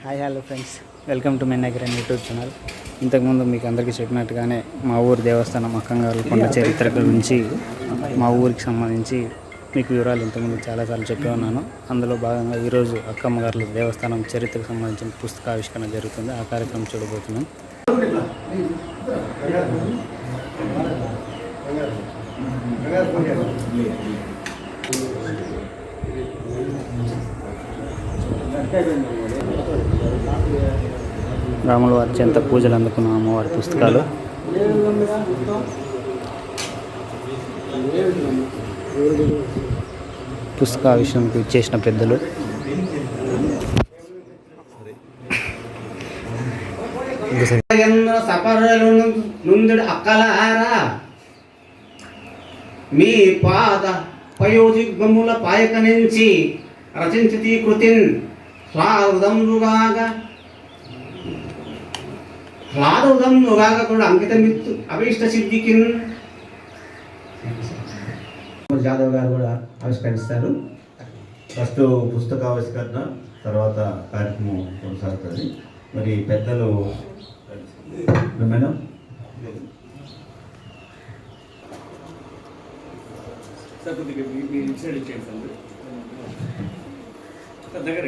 Hi hello friends, welcome to my నగరన్ YouTube channel. ఇంతకుముందు మీకు అందరికీ చెప్పినట్టుగానే మా ఊరు దేవస్థానం అక్కంగారు కొండ చరిత్ర గురించి మా ఊరికి సంబంధించి మీకు వివరాలు ఇంతకుముందు చాలాసార్లు చెప్పి ఉన్నాను. అందులో భాగంగా ఈరోజు అక్కమ్మగారుల దేవస్థానం చరిత్రకు సంబంధించిన పుస్తకావిష్కరణ జరుగుతుంది. ఆ కార్యక్రమం చూడబోతున్నాం. రాముల వారి చెంత పూజలు అందుకున్న అమ్మవారి పుస్తకాలు, పుస్తకావిష్కరణకు ఇచ్చేసిన పెద్దలు, అక్కలారా మీ పాద పయోజిగ్మముల పాయక నుంచి రచించితి కృతిన్ హ్లాదముగాక కూడా అంకితమిత్తు అభీష్ట సిద్ధికిన్. జాదవ్ గారు కూడా ఆవిష్కరిస్తారు. ఫస్ట్ పుస్తక ఆవిష్కరణ, తర్వాత కార్యక్రమం కొనసాగుతుంది. మరి పెద్దలు మేడం దగ్గర